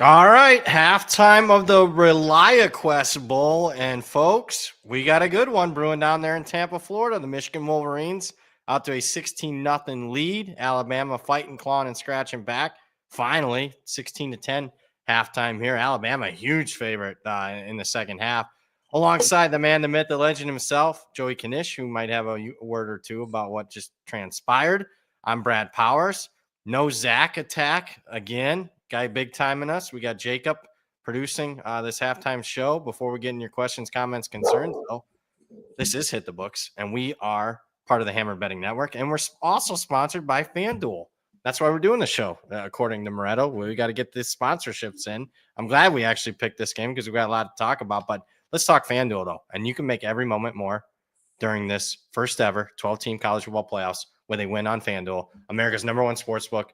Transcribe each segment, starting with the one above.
All right, halftime of the ReliaQuest Bowl, and folks, we got a good one brewing down there in Tampa, Florida. The Michigan Wolverines out to a 16-0 lead. Alabama fighting, clawing, and scratching back. Finally, 16-10 halftime here. Alabama, huge favorite in the second half. Alongside the man, the myth, the legend himself, Joey Knish, who might have a word or two about what just transpired. I'm Brad Powers. No Zach attack again. Guy big time in us. We got Jacob producing this halftime show. Before we get in your questions, comments, concerns, though, this is Hit the Books, and we are part of the Hammer Betting Network, and we're also sponsored by FanDuel. That's why we're doing the show, according to Moretto. We got to get these sponsorships in. I'm glad we actually picked this game because we've got a lot to talk about, but let's talk FanDuel, though, and you can make every moment more during this first ever 12-team college football playoffs with a win on FanDuel, America's #1 sportsbook.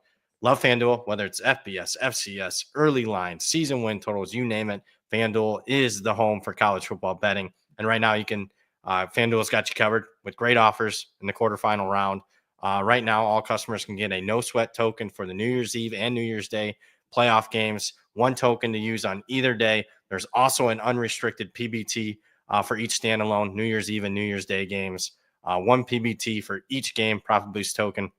Love FanDuel, whether it's FBS, FCS, early lines, season win totals, you name it. FanDuel is the home for college football betting. And right now you can FanDuel's got you covered with great offers in the quarterfinal round. Right now, all customers can get a no-sweat token for the New Year's Eve and New Year's Day playoff games, one token to use on either day. There's also an unrestricted PBT for each standalone New Year's Eve and New Year's Day games. One PBT for each game, profit boost token.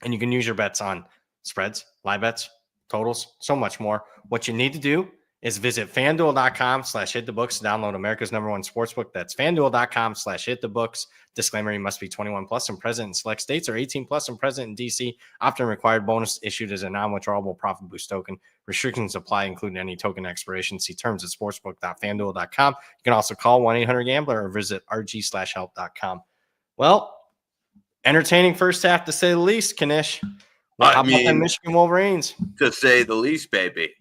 And you can use your bets on spreads, live bets, totals, so much more. What you need to do is visit fanduel.com/hitthebooks to download America's #1 sportsbook. That's fanduel.com/hitthebooks. Disclaimer, you must be 21 plus and present in select states or 18 plus and present in DC. Often required bonus issued as a non-withdrawable profit boost token. Restrictions apply, including any token expiration. See terms at sportsbook.fanduel.com. You can also call 1-800-GAMBLER or visit rg/help.com. Well, entertaining first half to say the least, Knish. Well, how about the Michigan Wolverines? To say the least, baby.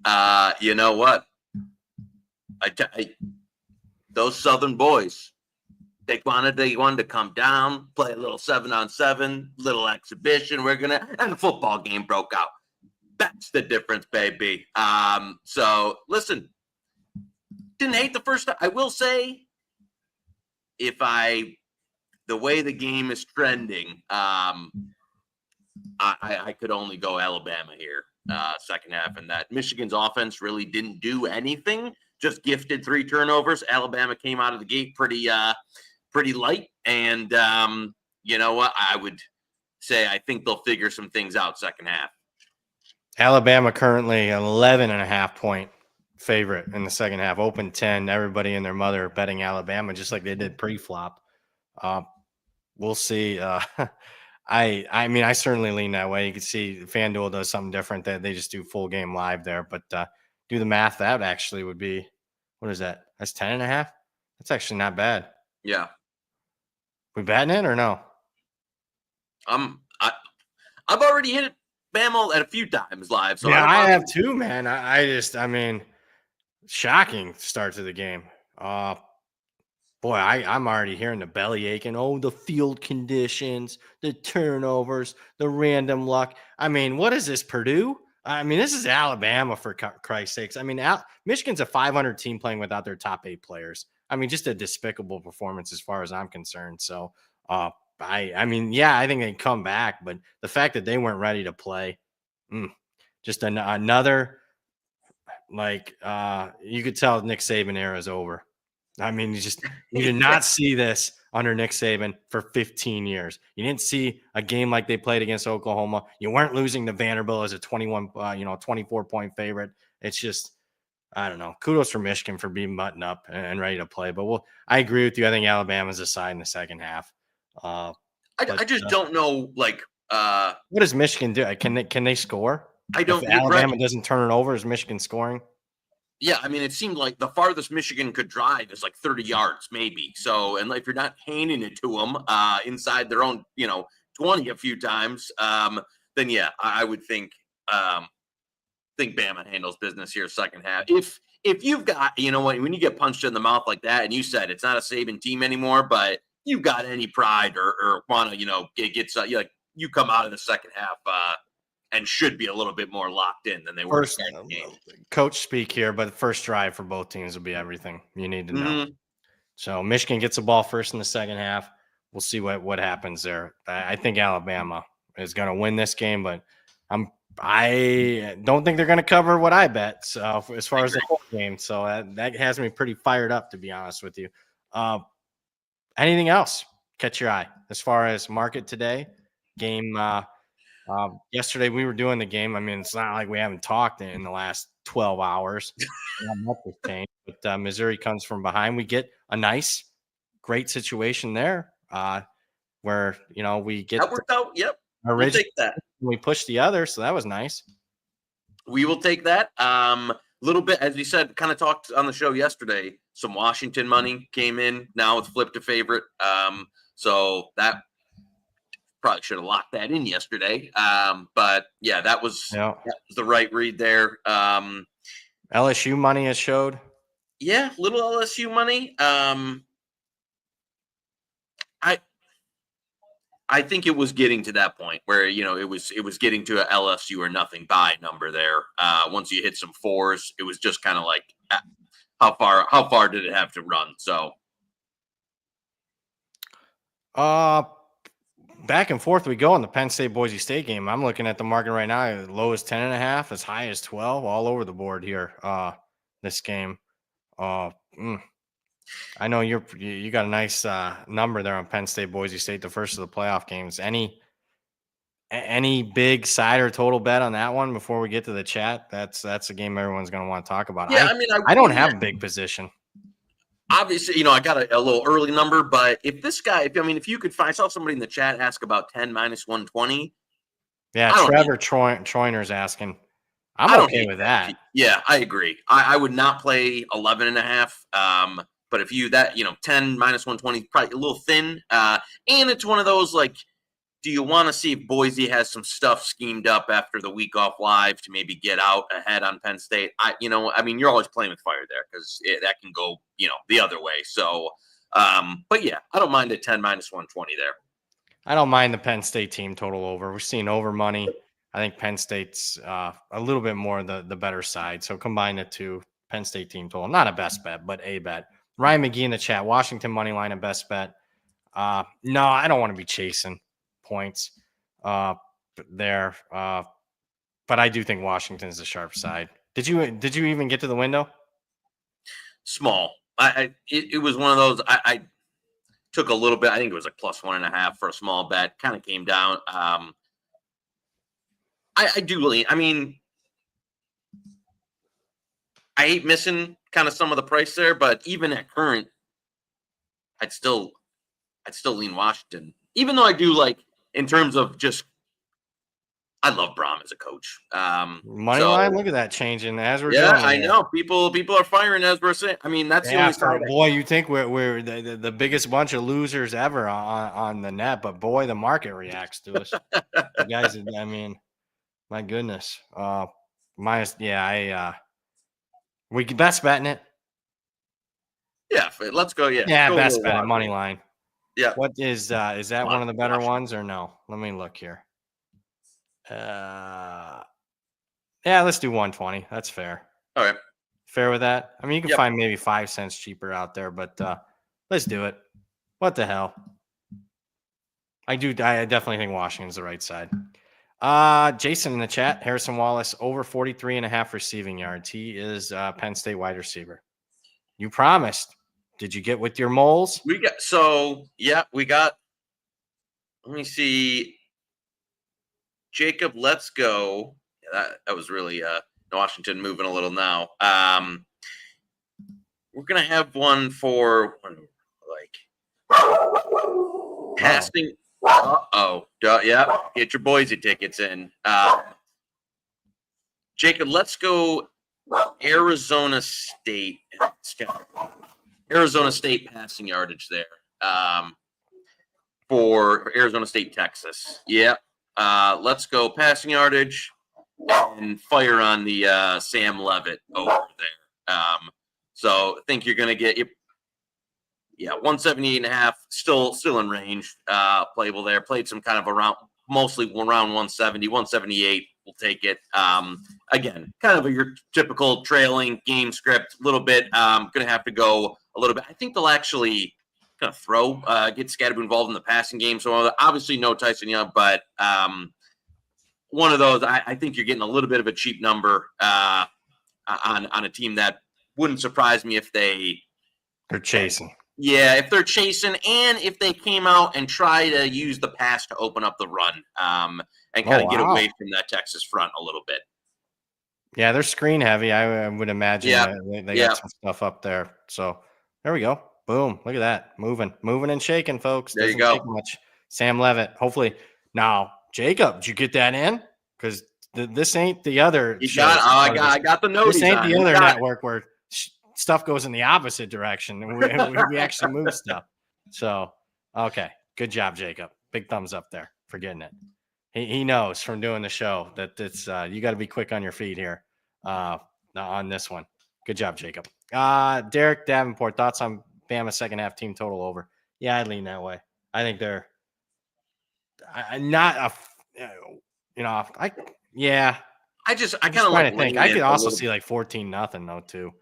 You know what? Those Southern boys, they wanted to come down, play a little 7-on-7, little exhibition. And the football game broke out. That's the difference, baby. So listen, didn't hate the first time. I will say, the way the game is trending, I could only go Alabama here, second half, and that Michigan's offense really didn't do anything, just gifted 3 turnovers. Alabama came out of the gate pretty light, and you know what? I would say I think they'll figure some things out second half. Alabama currently 11.5-point favorite in the second half. Open 10. Everybody and their mother betting Alabama, just like they did pre-flop. We'll see. I mean, I certainly lean that way. You can see FanDuel does something different. That they just do full game live there. But do the math. That actually would be, what is that? That's 10.5. That's actually not bad. Yeah. We batting it or no? I've already hit it Bama at a few times live. So yeah, I have too, man. I mean, shocking start to the game. Boy, I'm already hearing the belly aching. Oh, the field conditions, the turnovers, the random luck. I mean, what is this, Purdue? I mean, this is Alabama, for Christ's sakes. I mean, Michigan's a 500 team playing without their top 8 players. I mean, just a despicable performance as far as I'm concerned. So, I mean, yeah, I think they come back, but the fact that they weren't ready to play, just another, like, you could tell Nick Saban era is over. I mean, you did not see this under Nick Saban for 15 years. You didn't see a game like they played against Oklahoma. You weren't losing to Vanderbilt as a 24-point favorite. It's just, I don't know. Kudos for Michigan for being buttoned up and ready to play. But I agree with you. I think Alabama's a side in the second half. I just don't know, like, what does Michigan do? Can they score? I don't. If Alabama doesn't turn it over, is Michigan scoring? Yeah, I mean, it seemed like the farthest Michigan could drive is like 30 yards, maybe. So, and if you're not handing it to them inside their own, 20 a few times, then yeah, I would think Bama handles business here second half. If you've got, when you get punched in the mouth like that, and you said it's not a Saban team anymore, but you've got any pride or want to, you come out of the second half and should be a little bit more locked in than they were. First, coach speak here, but the first drive for both teams will be everything you need to know. Mm-hmm. So Michigan gets the ball first in the second half. We'll see what happens there. I think Alabama is going to win this game, but I'm I don't think they're going to cover what I bet. So as far as the whole game, so that has me pretty fired up, to be honest with you. Anything else catch your eye as far as market today? Game yesterday we were doing the game. I mean, it's not like we haven't talked in the last 12 hours. Not much has changed, but Missouri comes from behind. We get a nice, great situation there where we get That worked out. Yep, we'll take that. We pushed the other, so that was nice. We will take that. Little bit, as we said, kind of talked on the show yesterday. Some Washington money came in. Now it's flipped to favorite. So that probably should have locked that in yesterday. But yeah, that was the right read there. LSU money has showed. Yeah, little LSU money. I think it was getting to that point where it was getting to a LSU or nothing by number there. Once you hit some fours, it was just kind of like how far did it have to run? So back and forth we go in the Penn State Boise State game. I'm looking at the market right now, as low as 10.5, as high as 12, all over the board here. This game. I know you got a nice number there on Penn State, Boise State, the first of the playoff games. Any big side or total bet on that one before we get to the chat? That's a game everyone's going to want to talk about. Yeah, I don't have a big position. Obviously, I got a little early number, but if this guy, if you could find, I saw somebody in the chat ask about 10 minus 120. Yeah, Trevor Troiner's asking. I'm okay with that. Yeah, I agree. I would not play 11.5. But if 10 minus 120 is probably a little thin. And it's one of those, like, do you want to see if Boise has some stuff schemed up after the week off live to maybe get out ahead on Penn State? You're always playing with fire there because that can go, the other way. So, but yeah, I don't mind a 10 minus 120 there. I don't mind the Penn State team total over. We're seeing over money. I think Penn State's a little bit more the better side. So combine the two. Penn State team total. Not a best bet, but a bet. Ryan McGee in the chat. Washington money line and best bet. No, I don't want to be chasing points there. But I do think Washington is the sharp side. Did you even get to the window? Small. It was one of those. I took a little bit. I think it was like plus 1.5 for a small bet. Kind of came down. I do lean. I hate missing kind of some of the price there, but even at current, I'd still lean Washington. Even though I do like, in terms of just, I love Braum as a coach. Money line, look at that changing as we're doing. I know people are firing as we're saying. That's the only side. Boy, you think we're the biggest bunch of losers ever on the net, but boy, the market reacts to us. You guys, my goodness. We best betting it. Yeah, let's go. Yeah, best bet money line. Yeah. What is that one of the better ones or no? Let me look here. Yeah, let's do 120. That's fair. All right. Fair with that? You can find maybe 5 cents cheaper out there, but let's do it. What the hell? I definitely think Washington's the right side. Jason in the chat, Harrison Wallace over 43.5 receiving yards. He is Penn State wide receiver. You promised. Did you get with your moles? We got. Let me see. Jacob, let's go. That was really Washington moving a little now. We're gonna have one for passing. Yeah, get your Boise tickets in. Jacob, let's go Arizona State. Arizona State passing yardage there for Arizona State, Texas. Yeah. Let's go passing yardage and fire on the Sam Levitt over there. So I think you're going to get 178.5, still in range, playable there. Played some kind of mostly around 170, 178. We'll take it. Again, kind of your typical trailing game script, a little bit. Going to have to go a little bit. I think they'll actually kind of get Scatterbo involved in the passing game. So obviously no Tyson Young, but one of those. I think you're getting a little bit of a cheap number on a team that wouldn't surprise me if they're chasing. Yeah, if they're chasing, and if they came out and try to use the pass to open up the run, and kind of get away from that Texas front a little bit. Yeah, they're screen heavy. I would imagine they got some stuff up there. So there we go. Boom. Look at that. Moving and shaking, folks. There you go. Take much. Sam Levitt. Hopefully. Now, Jacob, did you get that in? Because this ain't the other. I got the notice. This ain't the other network where stuff goes in the opposite direction. We actually move stuff. So, okay. Good job, Jacob. Big thumbs up there for getting it. He knows from doing the show that it's you got to be quick on your feet here on this one. Good job, Jacob. Derek Davenport, thoughts on Bama second half team total over? Yeah, I'd lean that way. I think they're I kind of like think I could also see like 14-0 though too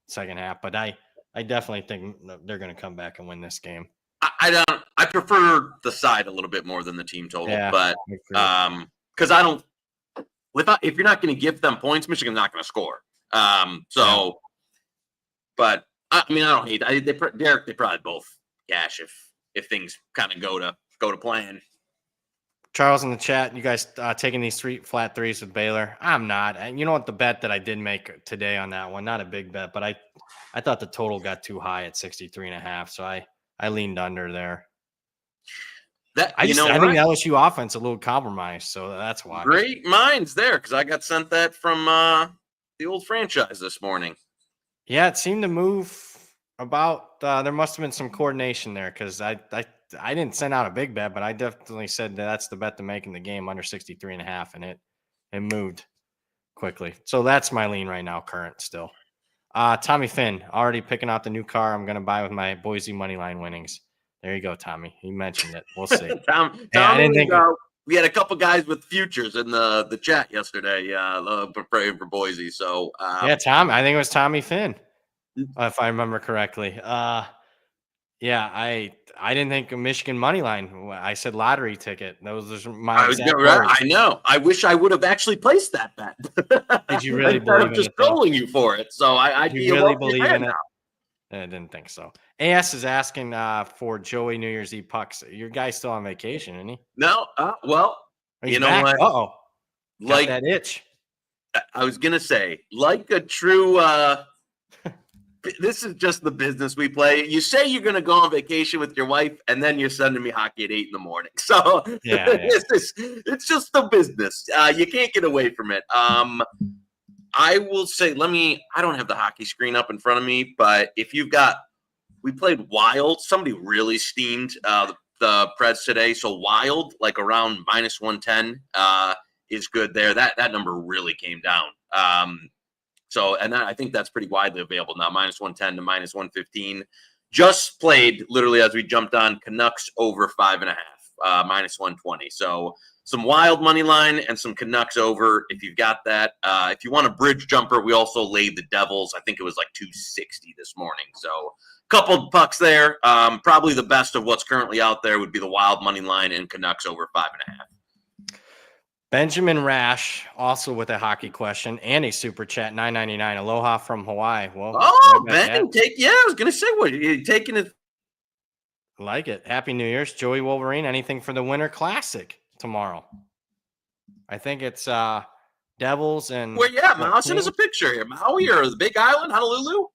second half, but I definitely think they're going to come back and win this game. I prefer the side a little bit more than the team total, but because if you're not going to give them points, Michigan's not going to score. But I mean, I don't hate. Derek, they probably both cash if things kind of go to plan. Charles in the chat, you guys taking these flat threes with Baylor? I'm not. And you know what? The bet that I did make today on that one, not a big bet, but I thought the total got too high at 63.5, so I leaned under there. I think the LSU offense a little compromised, so that's why. Great minds there, because I got sent that from the old franchise this morning. Yeah, it seemed to move about. There must have been some coordination there, because I didn't send out a big bet, but I definitely said that's the bet to make in the game under 63.5, and it moved quickly. So that's my lean right now, current still. Tommy Finn, already picking out the new car I'm going to buy with my Boise moneyline winnings. There you go, Tommy. He mentioned it. We'll see. We had a couple guys with futures in the chat yesterday praying for Boise. So Tom. I think it was Tommy Finn, if I remember correctly. I didn't think of Michigan money line. I said lottery ticket. Those are my exact words. I know. I wish I would have actually placed that bet. Did you really believe in it? Just trolling you for it. So I do you really believe in it? I didn't think so. AS is asking for Joey New Year's Eve pucks. Your guy's still on vacation, isn't he? No. You know what? Uh-oh. Like that itch. I was going to say, like a true this is just the business we play. You say you're going to go on vacation with your wife, and then you're sending me hockey at 8 a.m. So it's just the business. You can't get away from it. I will say, I don't have the hockey screen up in front of me, but if we played Wild. Somebody really steamed the Preds today. So Wild, like around -110 is good there. That number really came down. I think that's pretty widely available now, -110 to -115. Just played literally as we jumped on Canucks over 5.5, -120. So some Wild money line and some Canucks over if you've got that. If you want a bridge jumper, we also laid the Devils. I think it was like 260 this morning. So couple pucks there. Probably the best of what's currently out there would be the Wild money line and Canucks over 5.5. Benjamin Rash, also with a hockey question and a super chat, $9.99. Aloha from Hawaii. Well, Ben, I was gonna say, what are you taking it? Like it. Happy New Year's, Joey Wolverine. Anything for the Winter Classic tomorrow? I think it's Devils and. Well, yeah, Maui. Send us a picture here. Maui or the Big Island, Honolulu.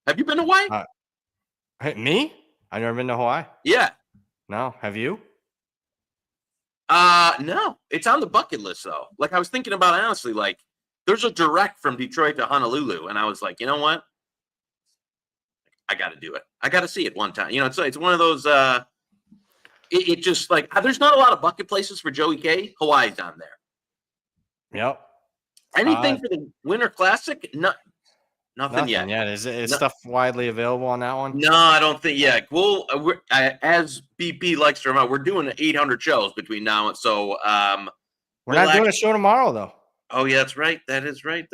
Have you been to Hawaii? Me? I've never been to Hawaii. Yeah. No. Have you? No. It's on the bucket list though. Like I was thinking about it, honestly, like there's a direct from Detroit to Honolulu, and I was like, you know what? I got to do it. I got to see it one time. You know, it's one of those. It just like there's not a lot of bucket places for Joey K. Hawaii's on there. Yep. Anything for the Winter Classic? Nothing yet. Yeah, is stuff widely available on that one? No, I don't think. Yeah, well, as BP likes to remind, we're doing 800 shows between now and so. We're not doing a show tomorrow though. Oh yeah, that's right. That is right.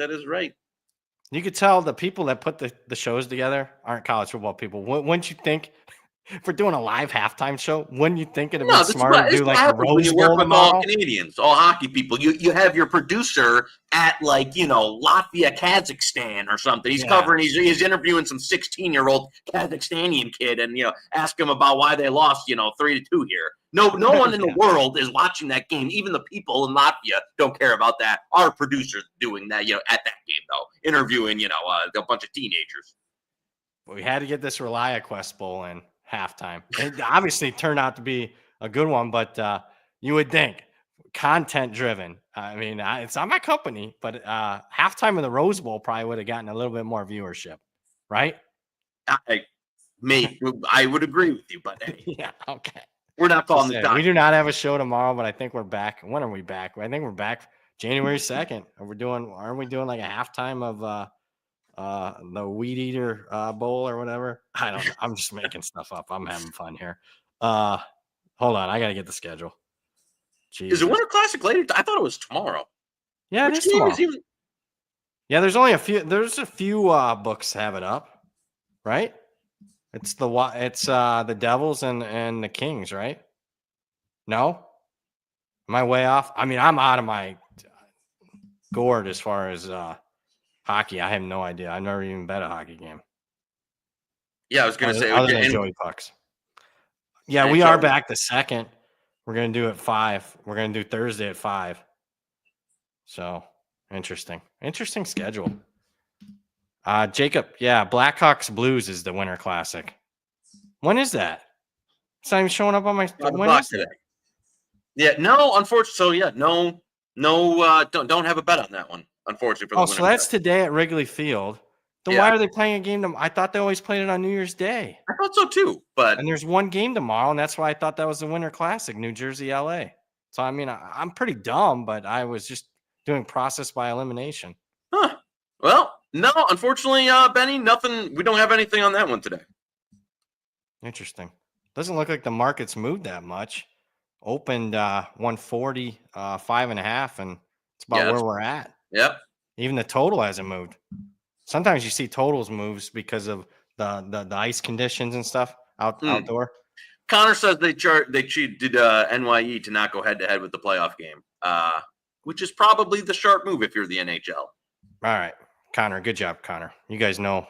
You could tell the people that put the shows together aren't college football people. Wouldn't you think For doing a live halftime show, wouldn't you think it'd have No, been smarter to do like the when Rose you work Bowl with all tomorrow? Canadians, all hockey people. You have your producer at Latvia, Kazakhstan or something. He's Yeah. he's interviewing some 16-year-old Kazakhstanian kid and ask him about why they lost 3-2 here. No one in the world is watching that game. Even the people in Latvia don't care about that. Our producer's doing that at that game though, interviewing a bunch of teenagers. We had to get this ReliaQuest Bowl in halftime. It obviously turned out to be a good one, but you would think content driven. I mean, it's not my company, but halftime of the Rose Bowl probably would have gotten a little bit more viewership, right? I would agree with you, but hey, Yeah, okay. we're not calling the time. We do not have a show tomorrow, but I think we're back. When are we back? I think we're back January 2nd. Aren't we doing like a halftime of the Weed Eater Bowl or whatever? I don't know. I'm just making stuff up. I'm having fun here. Hold on, I gotta get the schedule. Jesus. Is the Winter Classic later? I thought it was tomorrow. Yeah, it is tomorrow. Yeah, there's only a few. There's a few books have it up, right? It's the Devils and the Kings, right? No, am I way off? I mean, I'm out of my gourd as far as hockey. I have no idea. I've never even bet a hockey game. Yeah, I was going to say. Other than Joey Pucks. Yeah, we are back the 2nd. We're going to do it 5. We're going to do Thursday at 5. So, interesting schedule. Jacob, yeah, Blackhawks Blues is the Winter Classic. When is that? It's not even showing up on my when is today. Yeah, no, unfortunately. So yeah, no, don't have a bet on that one. Unfortunately, for the so that's today at Wrigley Field. Then why are they playing a game? I thought they always played it on New Year's Day. I thought so too, and there's one game tomorrow, and that's why I thought that was the Winter Classic, New Jersey, LA. So I mean, I'm pretty dumb, but I was just doing process by elimination. Huh. Well, no, unfortunately, Benny, nothing. We don't have anything on that one today. Interesting. Doesn't look like the market's moved that much. Opened 140, 5.5, and it's about where we're at. Yep. Even the total hasn't moved. Sometimes you see totals moves because of the ice conditions and stuff outdoor. Connor says they cheated NYE to not go head to head with the playoff game, which is probably the sharp move if you're the NHL. All right, Connor. Good job, Connor. You guys know.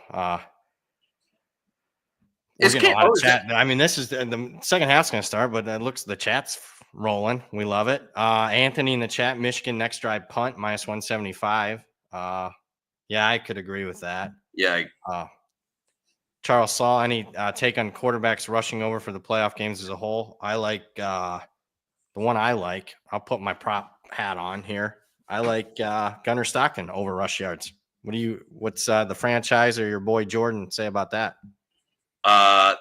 We're getting a lot of chat. I mean, this is the second half's going to start, but it looks the chat's rolling. We love it. Anthony in the chat, Michigan next drive punt minus 175. Yeah, I could agree with that. Yeah. Charles Saul, any take on quarterbacks rushing over for the playoff games as a whole? I like the one I like. I'll put my prop hat on here. I like Gunnar Stockton over rush yards. What's the franchise or your boy Jordan say about that?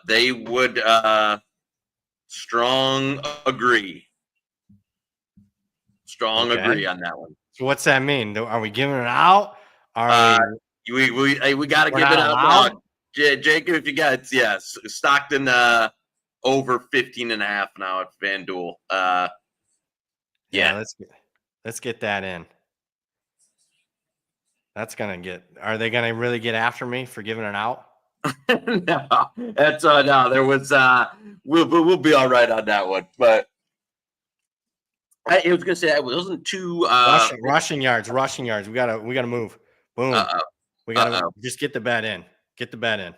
They would strong agree. Agree on that one. So what's that mean? Are we giving it out? We got to give it out. Jacob, if you got Stockton over 15.5 now at FanDuel. Let's get that in. That's gonna get. Are they gonna really get after me for giving it out? No, that's no. There was we'll be all right on that one, but I was gonna say it wasn't too rushing yards. We gotta move. Boom. We gotta just get the bet in. Get the bet in.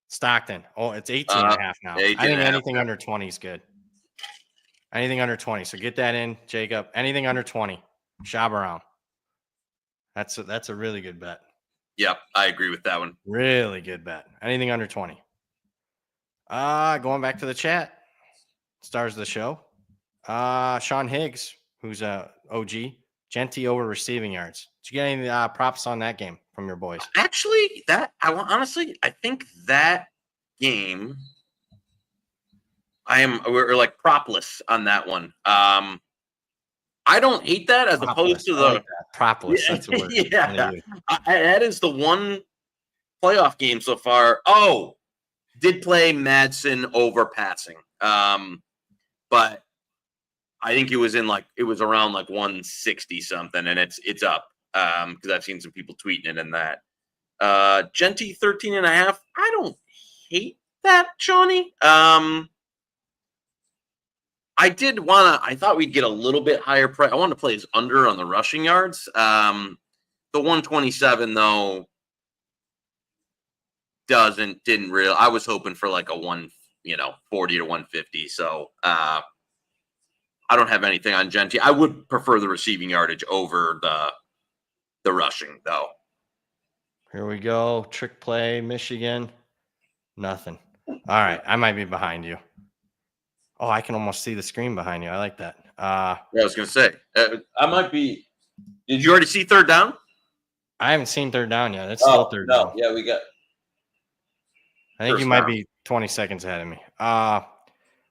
Stockton. Oh, it's 18.5 now. I think anything under 20 is good. Anything under 20. So get that in, Jacob. Anything under 20. Shop around. That's a really good bet. Yep, I agree with that one. Really good bet. Anything under 20. Going back to the chat. Stars of the show. Sean Higgs, who's a OG. Genty over receiving yards. Did you get any props on that game from your boys? Actually, I think that game we're like propless on that one. I don't hate that as opposed to the propless. That's the word. Yeah, that is the one playoff game so far. Oh, did play Madsen over passing, but I think it was around like 160 something, and it's up because I've seen some people tweeting it in that. Genty 13.5. I don't hate that, Shawnee. I thought we'd get a little bit higher price. I wanted to play his under on the rushing yards. The 127 though didn't really. I was hoping for like a 40 to 150. So I don't have anything on Genti. I would prefer the receiving yardage over the rushing though. Here we go. Trick play, Michigan. Nothing. All right. I might be behind you. Oh, I can almost see the screen behind you. I like that. I was going to say, I might be. Did you already see third down? I haven't seen third down yet. It's still third down. Yeah, we got. I think you might be 20 seconds ahead of me.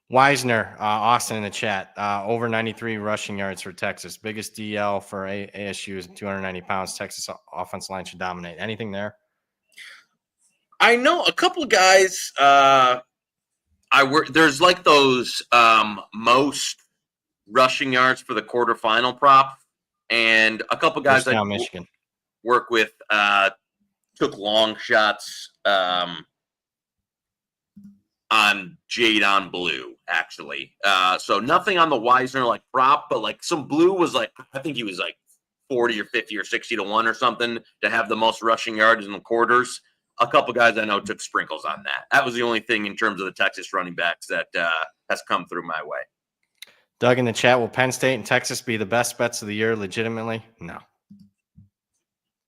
Wisner, Austin in the chat. Over 93 rushing yards for Texas. Biggest DL for ASU is 290 pounds. Texas offense line should dominate. Anything there? I know a couple of guys. There's like those most rushing yards for the quarterfinal prop, and a couple of guys I Michigan work with took long shots on Jadon Blue, actually. So nothing on the Wisner like prop, but like some Blue was like, I think he was like 40 or 50 or 60 to 1 or something to have the most rushing yards in the quarters. A couple guys I know took sprinkles on that. That was the only thing in terms of the Texas running backs that has come through my way. Doug in the chat, will Penn State and Texas be the best bets of the year legitimately? No.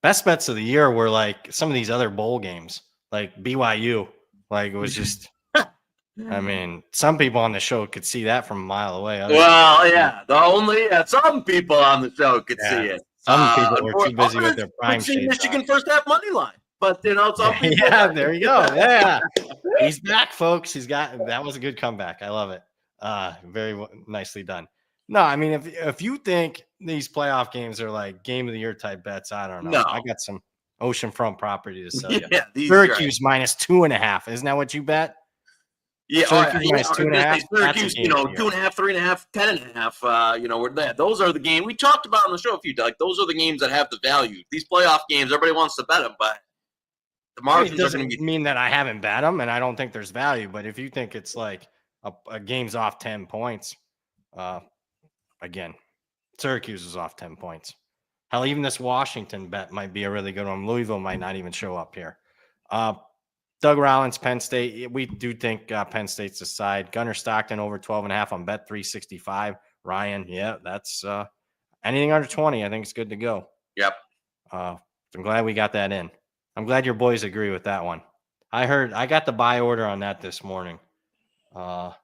Best bets of the year were like some of these other bowl games, like BYU. Like it was just, I mean, some people on the show could see that from a mile away. Well, yeah, some people on the show could see it. Some people were too busy with their prime shades. Michigan first half money line. But some people. Yeah, there you go. Yeah, he's back, folks. That was a good comeback. I love it. Very nicely done. No, I mean, if you think these playoff games are like game of the year type bets, I don't know. No. I got some oceanfront property to sell you. Yeah, Syracuse minus 2.5. Isn't that what you bet? Yeah, Syracuse minus 2.5. Syracuse, 2.5, 3.5, 10.5. We're there. Those are the games we talked about on the show a few. Like those are the games that have the value. These playoff games, everybody wants to bet them, but the margins doesn't mean that I haven't bet them, and I don't think there's value. But if you think it's like a game's off 10 points, again, Syracuse is off 10 points. Hell, even this Washington bet might be a really good one. Louisville might not even show up here. Doug Rollins, Penn State. We do think Penn State's the side. Gunnar Stockton over 12.5 on bet 365. Ryan, yeah, that's anything under 20. I think it's good to go. Yep. I'm glad we got that in. I'm glad your boys agree with that one. I got the buy order on that this morning. I'll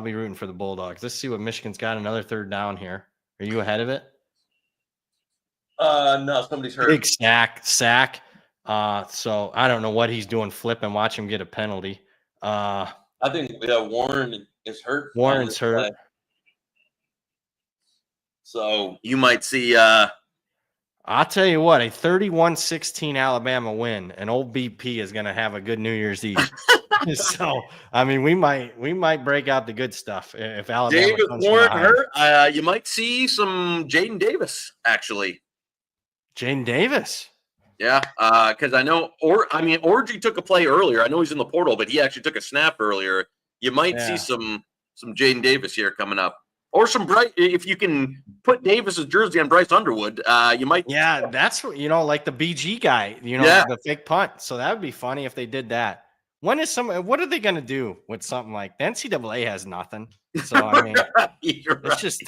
be rooting for the Bulldogs. Let's see what Michigan's got. Another third down here. Are you ahead of it? No, somebody's hurt. Big sack. So I don't know what he's doing. Flip and watch him get a penalty. I think Warren is hurt. Warren's hurt. Play. So you might see. I'll tell you what, a 31-16 Alabama win, and old BP is going to have a good New Year's Eve. So, I mean, we might break out the good stuff if Alabama David comes Warren from hurt. You might see some Jaden Davis actually. Jaden Davis. Yeah, because I know, Orgy took a play earlier. I know he's in the portal, but he actually took a snap earlier. You might see some Jaden Davis here coming up. Or some if you can put Davis's jersey on Bryce Underwood, you might. Yeah, that's like the BG guy, the fake punt. So that would be funny if they did that. What are they going to do with something like the NCAA has nothing? So I mean, it's just.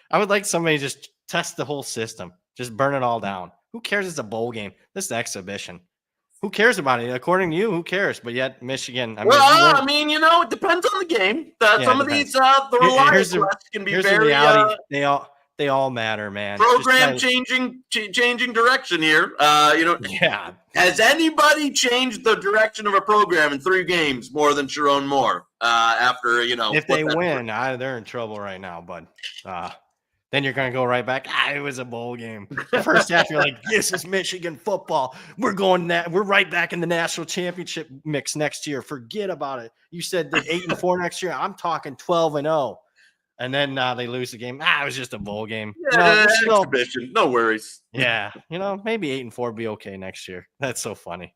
I would like somebody to just test the whole system, just burn it all down. Who cares? It's a bowl game. This is exhibition. Who cares about it? According to you, who cares? But yet, Michigan. It depends on the game. Some of these, the ReliaQuest can be very. Reality. They all matter, man. Program changing direction here. Yeah. Has anybody changed the direction of a program in 3 games more than Sharon Moore? After if they win, they're in trouble right now, bud. Then you're going to go right back. It was a bowl game. The first half, you're like, this is Michigan football. We're right back in the national championship mix next year. Forget about it. You said 8-4 next year. I'm talking 12-0. And then they lose the game. It was just a bowl game. Yeah, exhibition. No worries. Yeah. Maybe 8-4 be okay next year. That's so funny.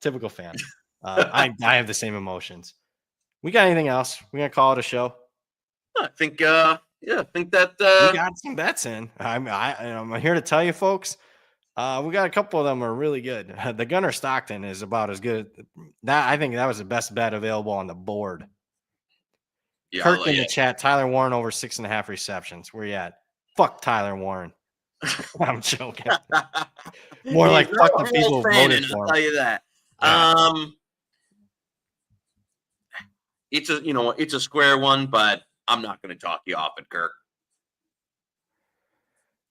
Typical fan. I have the same emotions. We got anything else? We gonna call it a show? I think I think that We got some bets in. I'm here to tell you, folks. We got a couple of them are really good. The Gunner Stockton is about as good. I think that was the best bet available on the board. yeah, Kirk in the chat. Tyler Warren over 6.5 receptions. Where you at? Fuck Tyler Warren. I'm joking. More like fuck the people who voted for him. I'll tell you that. Yeah. It's a square one, but I'm not going to talk you off it, Kirk.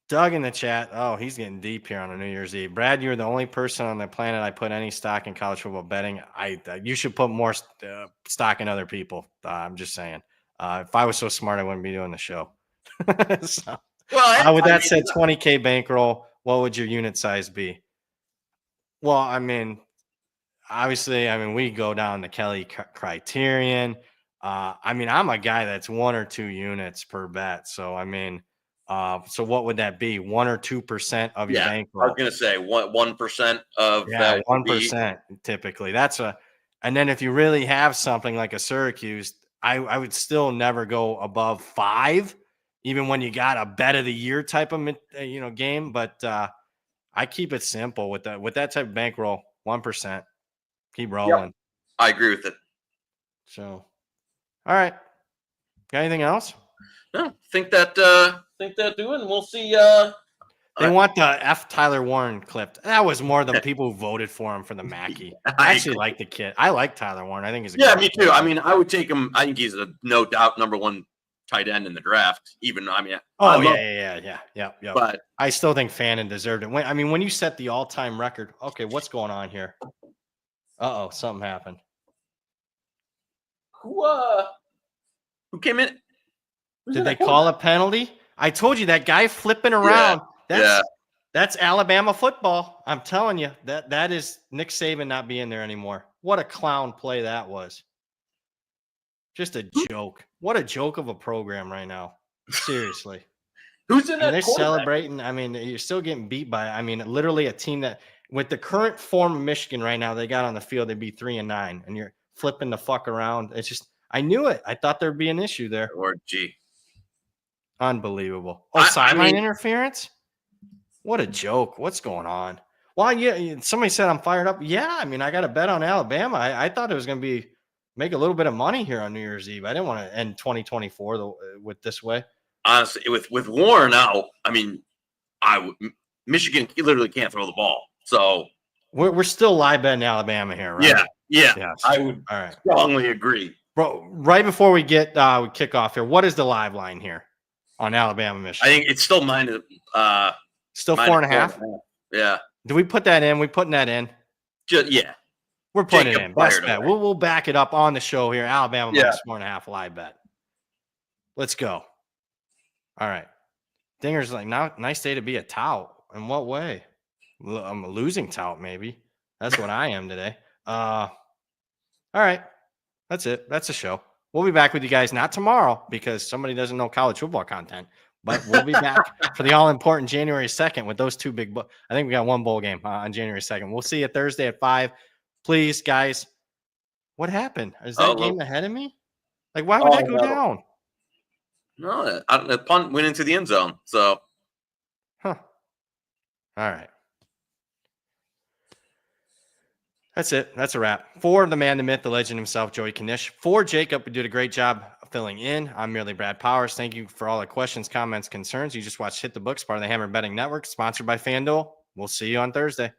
Doug in the chat. Oh, he's getting deep here on a New Year's Eve. Brad, you're the only person on the planet I put any stock in college football betting. You should put more stock in other people. I'm just saying. If I was so smart, I wouldn't be doing the show. So, with that said, 20K bankroll, what would your unit size be? Well, I mean, obviously, we go down the Kelly criterion. I'm a guy that's 1 or 2 units per bet. So, so what would that be? 1 or 2% of your bankroll? I was going to say 1% of that. 1% typically. And then if you really have something like a Syracuse, I would still never go above 5, even when you got a bet of the year type of game. But I keep it simple with that type of bankroll. 1%. Keep rolling. Yep. I agree with it. So, all right. Got anything else? No, think that doing. We'll see. They want the F Tyler Warren clipped. That was more the people who voted for him for the Mackey. I actually like the kid. I like Tyler Warren. I think he's a me too. I would take him. I think he's a no doubt number 1 tight end in the draft. Even yeah. But I still think Fannin deserved it. When you set the all-time record. Okay, what's going on here? Something happened. Who came in? Did they call a penalty? I told you that guy flipping around. That's Alabama football. I'm telling you, that is Nick Saban not being there anymore. What a clown play that was. Just a joke. What a joke of a program right now. Seriously. Who's in that? They're celebrating. You're still getting beat by, literally a team that, with the current form of Michigan right now, they got on the field, they'd be 3-9, and you're flipping the fuck around. It's just, I knew it. I thought there'd be an issue there. Or G. Unbelievable. Sideline interference? What a joke. What's going on? Well, somebody said I'm fired up. Yeah, I got a bet on Alabama. I thought it was going to make a little bit of money here on New Year's Eve. I didn't want to end 2024 with this way. Honestly, with Warren out, Michigan literally can't throw the ball. So we're still live betting Alabama here, right? Yeah. Yes. I would strongly agree. Bro, right before we get we kick off here, what is the live line here on Alabama, Michigan? I think it's still still 4.5. Yeah. Do we put that in? We putting that in? We're putting it in. Best bet. We'll back it up on the show here. Alabama minus 4.5 live bet. Let's go. All right. Dinger's like, now nice day to be a tout. In what way? I'm a losing tout, maybe. That's what I am today. All right. That's it. That's the show. We'll be back with you guys, not tomorrow because somebody doesn't know college football content, but we'll be back for the all-important January 2nd with those 2 big I think we got 1 bowl game on January 2nd. We'll see you Thursday at 5. Please, guys. What happened? Is that game ahead of me? Like, why would that go down? No, the punt went into the end zone. So, all right. That's it. That's a wrap. For the man, the myth, the legend himself, Joey Knish. For Jacob, who did a great job filling in. I'm merely Brad Powers. Thank you for all the questions, comments, concerns. You just watched Hit the Books, part of the Hammer Betting Network, sponsored by FanDuel. We'll see you on Thursday.